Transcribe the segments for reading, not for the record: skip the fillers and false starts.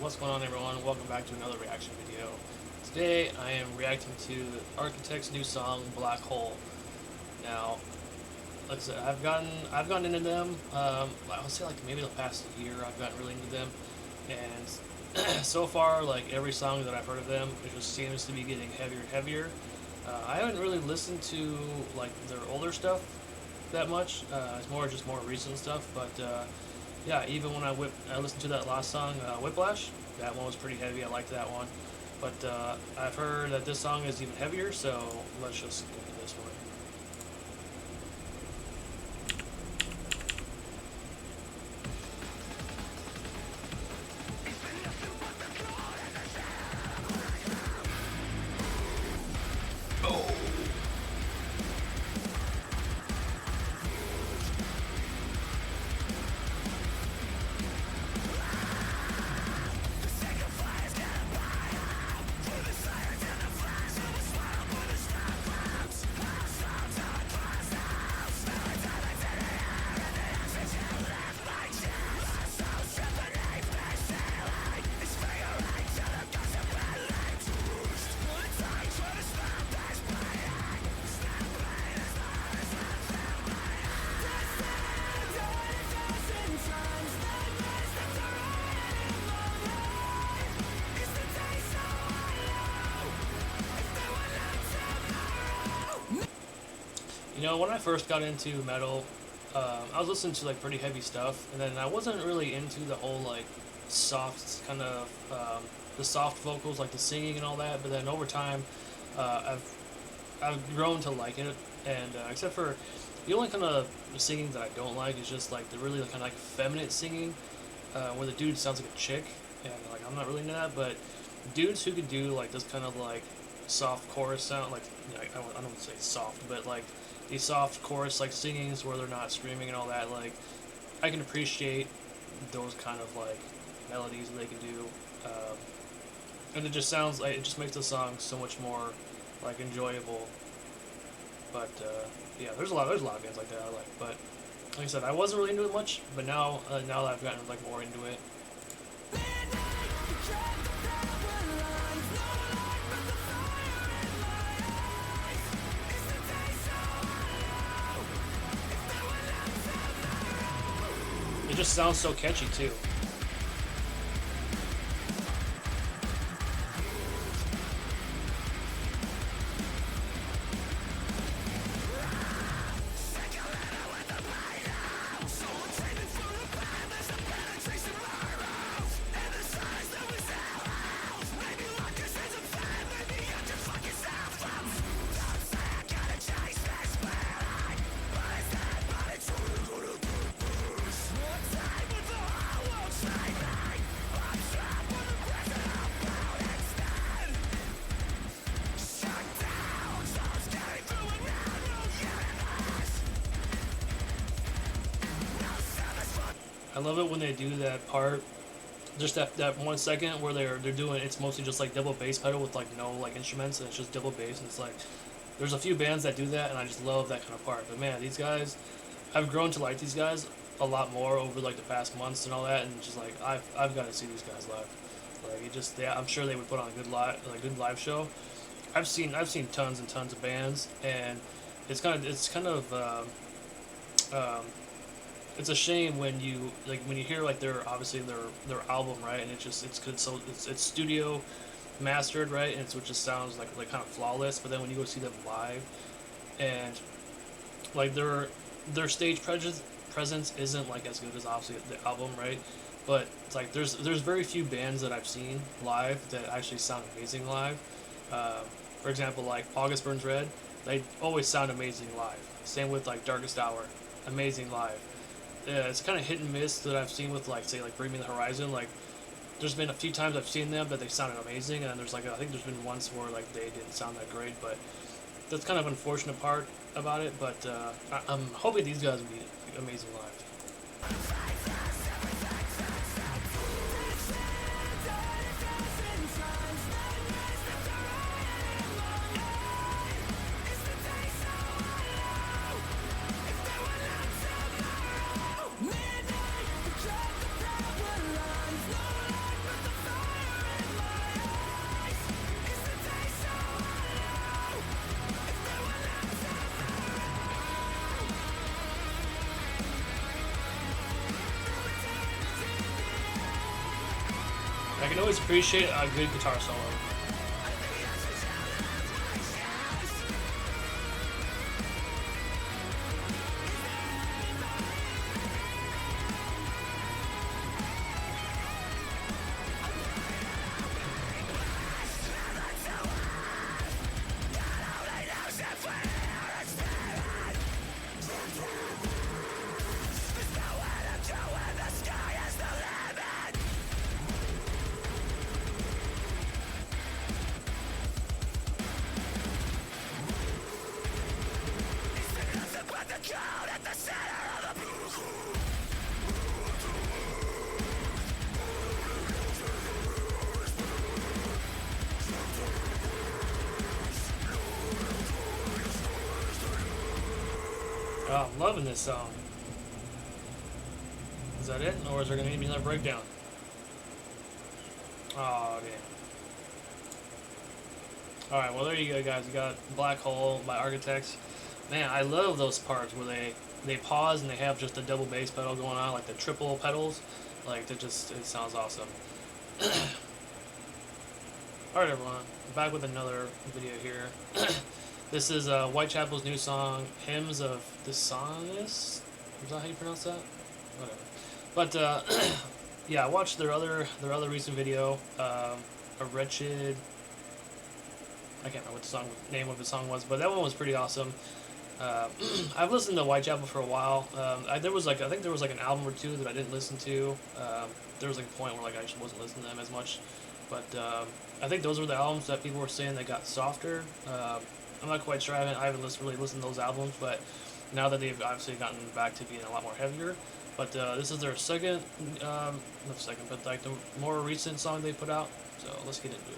What's going on, everyone? Welcome back to another reaction video. Today I am reacting to Architect's new song Blackhole. Now, like I said, I've gotten into them. I would say like maybe the past year I've gotten really into them, and so far like every song that I've heard of them, it just seems to be getting heavier and heavier. I haven't really listened to like their older stuff that much. It's more recent stuff, but. Yeah, even when I listened to that last song, Whiplash, that one was pretty heavy. I liked that one. But I've heard that this song is even heavier, so let's just get into this one. You know, when I first got into metal, I was listening to like pretty heavy stuff, and then I wasn't really into the whole like soft kind of the soft vocals, like the singing and all that. But then over time, I've grown to like it, and except for the only kind of singing that I don't like is just like the really kind of like feminine singing, where the dude sounds like a chick, and like I'm not really into that. But dudes who could do like this kind of like soft chorus sound, like you know, I don't say soft, but like these soft chorus like singings where they're not screaming and all that, like I can appreciate those kind of like melodies that they can do, and it just sounds like it just makes the song so much more like enjoyable. But yeah, there's a lot of bands like that I like, but like I said, I wasn't really into it much, but now that I've gotten like more into it. It just sounds so catchy too. I love it when they do that part, just that 1 second where they're doing, it's mostly just like double bass pedal with like no like instruments, and it's just double bass, and it's like there's a few bands that do that, and I just love that kind of part. But man, these guys, I've grown to like these guys a lot more over like the past months and all that, and just like I've got to see these guys live. Like it just, I'm sure they would put on a good live show. I've seen tons and tons of bands, and it's a shame when you hear like their album, right, and it's good, so it's studio mastered, right, and so it just sounds like kind of flawless. But then when you go see them live, and like their stage presence isn't like as good as obviously the album, right, but it's like there's very few bands that I've seen live that actually sound amazing live. For example, like August Burns Red, they always sound amazing live. Same with like Darkest Hour, amazing live. It's kind of hit and miss that I've seen with like say like Bring Me the Horizon. Like there's been a few times I've seen them that they sounded amazing, and there's like I think there's been once where like they didn't sound that great. But that's kind of unfortunate part about it. But I'm hoping these guys will be amazing live. I can always appreciate a good guitar solo. Oh, I'm loving this song. Is that it? Or is there going to be another breakdown? Oh, damn. Alright, well, there you go, guys. You got Blackhole by Architects. Man, I love those parts where they pause and they have just a double bass pedal going on, like the triple pedals. Like, it sounds awesome. Alright, everyone. I'm back with another video here. This is Whitechapel's new song, Hymns of Dissonance. Is that how you pronounce that? Whatever. But yeah, I watched their other recent video, A Wretched. I can't remember what the name of the song was, but that one was pretty awesome. I've listened to Whitechapel for a while. I think there was like an album or two that I didn't listen to. There was like a point where like I just wasn't listening to them as much, but I think those were the albums that people were saying they got softer. I'm not quite sure. I haven't really listened to those albums, but now that they've obviously gotten back to being a lot more heavier. But this is their second, not second, but like the more recent song they put out. So let's get into it.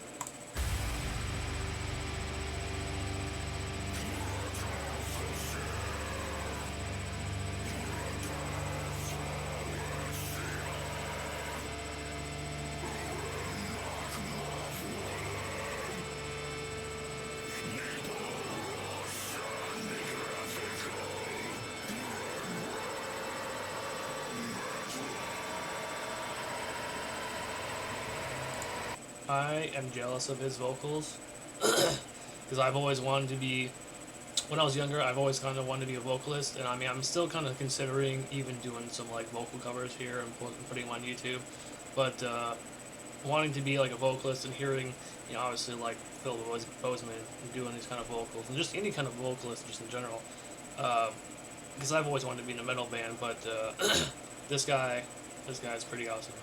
I am jealous of his vocals because I've always wanted to be. When I was younger, I've always kind of wanted to be a vocalist, and I mean, I'm still kind of considering even doing some like vocal covers here and putting them on YouTube. But wanting to be like a vocalist and hearing, you know, obviously like Phil Bozeman doing these kind of vocals and just any kind of vocalist just in general, because I've always wanted to be in a metal band. But this guy is pretty awesome.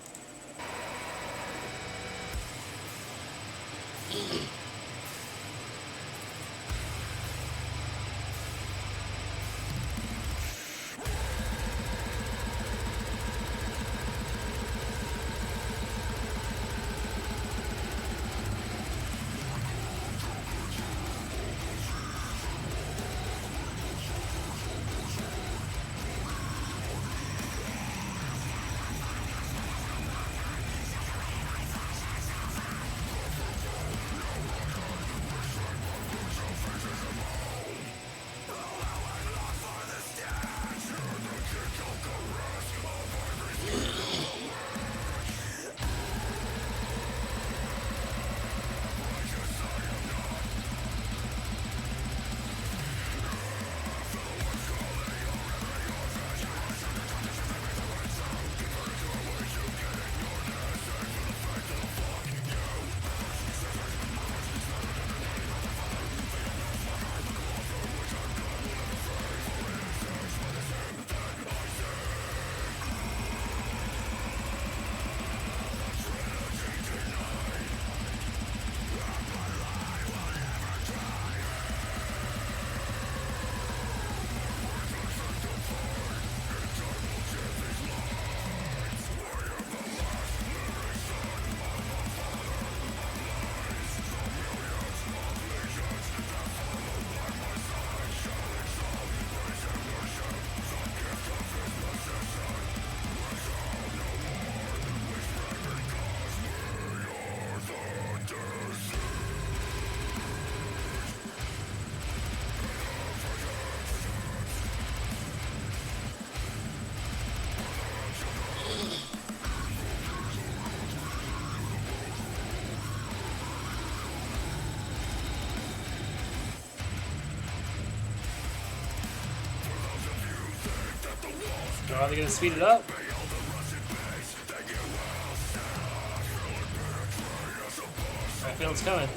Are they gonna speed it up? I feel it's coming.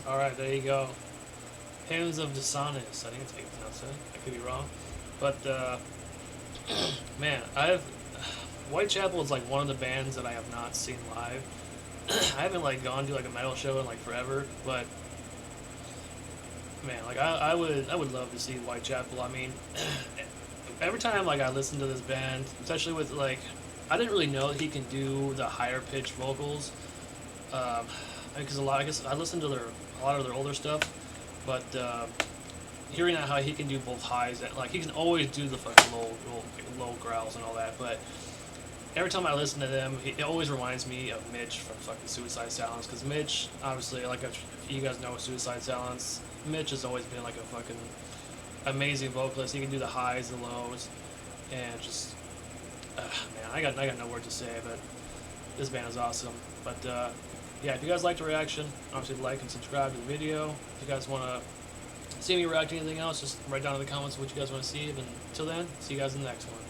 Alright, there you go. Hymns of Dissonance. I think it's how you pronounce it. I could be wrong. But, man, Whitechapel is like one of the bands that I have not seen live. I haven't like gone to like a metal show in like forever, but man, like I would love to see Whitechapel. I mean, every time like I listen to this band, especially with like, I didn't really know that he can do the higher pitched vocals. Because I guess I listened to a lot of their older stuff, but hearing out how he can do both highs and like he can always do the fucking low growls and all that, but every time I listen to them, it always reminds me of Mitch from fucking Suicide Silence. Because Mitch, obviously, like if you guys know Suicide Silence, Mitch has always been like a fucking amazing vocalist. He can do the highs, the lows, and just man, I got no word to say, but this band is awesome. But yeah, if you guys liked the reaction, obviously like and subscribe to the video. If you guys want to see me react to anything else, just write down in the comments what you guys want to see. And until then, see you guys in the next one.